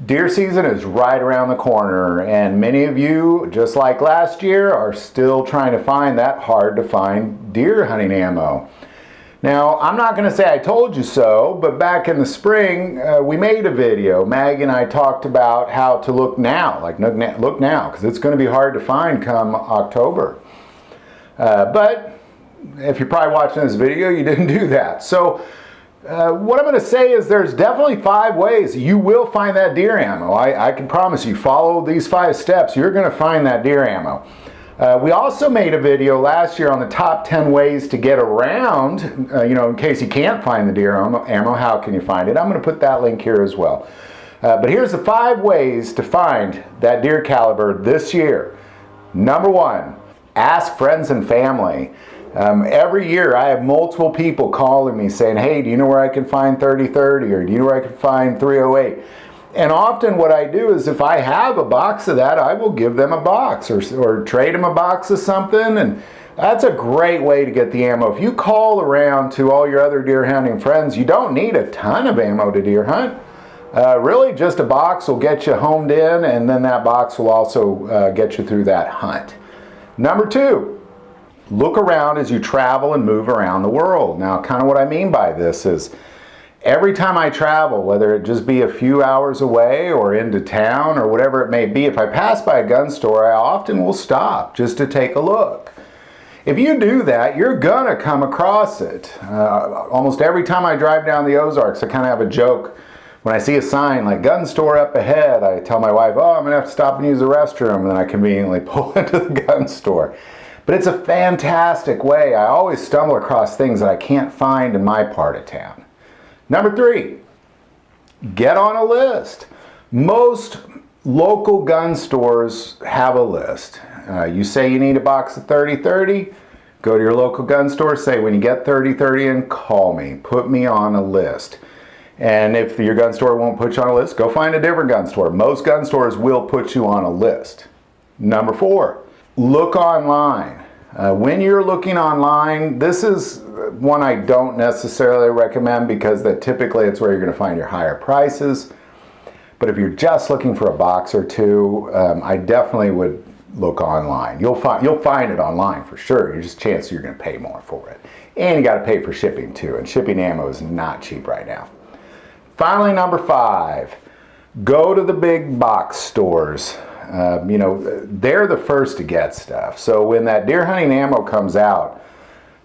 Deer season is right around the corner, and many of you, just like last year, are still trying to find that hard to find deer hunting ammo. Now, I'm not going to say I told you so, but back in the spring, we made a video. Maggie and I talked about how to look now, look now, because it's going to be hard to find come October. But if you're probably watching this video, you didn't do that. So what I'm going to say is there's definitely 5 ways you will find that deer ammo. I can promise you, follow these 5 steps, you're going to find that deer ammo. We also made a video last year on the top 10 ways to get around, in case you can't find the deer ammo, how can you find it? I'm going to put that link here as well. But here's the 5 ways to find that deer caliber this year. Number 1, ask friends and family. Every year I have multiple people calling me saying, hey, do you know where I can find 30-30, or do you know where I can find 308? And often what I do is if I have a box of that, I will give them a box or trade them a box of something. And that's a great way to get the ammo. If you call around to all your other deer hunting friends, you don't need a ton of ammo to deer hunt. Really just a box will get you homed in, and then that box will also get you through that hunt. Number 2. Look around as you travel and move around the world. Now, kind of what I mean by this is every time I travel, whether it just be a few hours away or into town or whatever it may be, if I pass by a gun store, I often will stop just to take a look. If you do that, you're gonna come across it. Almost every time I drive down the Ozarks, I kind of have a joke. When I see a sign like gun store up ahead, I tell my wife, oh, I'm gonna have to stop and use the restroom, and then I conveniently pull into the gun store. But it's a fantastic way. I always stumble across things that I can't find in my part of town. Number 3, get on a list. Most local gun stores have a list. You say you need a box of 30-30, go to your local gun store, say when you get 30-30 in, call me, put me on a list. And if your gun store won't put you on a list, go find a different gun store. Most gun stores will put you on a list. Number 4, look online. When you're looking online, this is one I don't necessarily recommend because typically it's where you're going to find your higher prices. But if you're just looking for a box or two, I definitely would look online. You'll find it online for sure. There's just a chance you're going to pay more for it. And you got to pay for shipping too. And shipping ammo is not cheap right now. Finally, number 5, go to the big box stores. They're the first to get stuff. So when that deer hunting ammo comes out,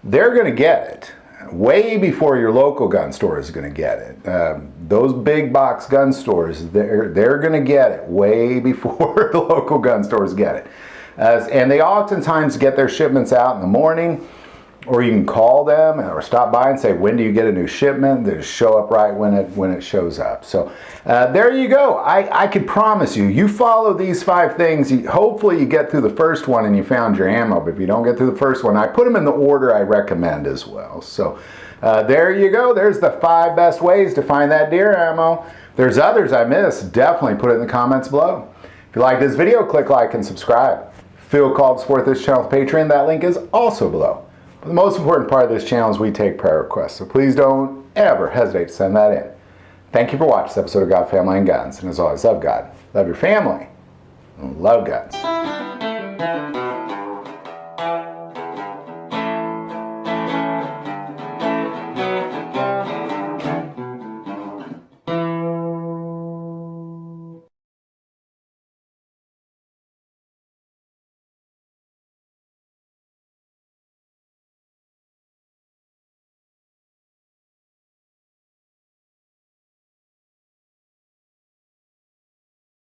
they're going to get it way before your local gun store is going to get it. Those big box gun stores, they're going to get it way before the local gun stores get it. And they oftentimes get their shipments out in the morning, or you can call them or stop by and say, when do you get a new shipment? They just show up right when it shows up. So there you go. I could promise you follow these 5 things. Hopefully you get through the first one and you found your ammo. But if you don't get through the first one, I put them in the order I recommend as well. So there you go. There's the 5 best ways to find that deer ammo. If there's others I missed, definitely put it in the comments below. If you like this video, click like and subscribe. Feel called to support this channel with Patreon. That link is also below. But the most important part of this channel is we take prayer requests, so please don't ever hesitate to send that in. Thank you for watching this episode of God, Family, and Guns. And as always, love God, love your family, and love guns.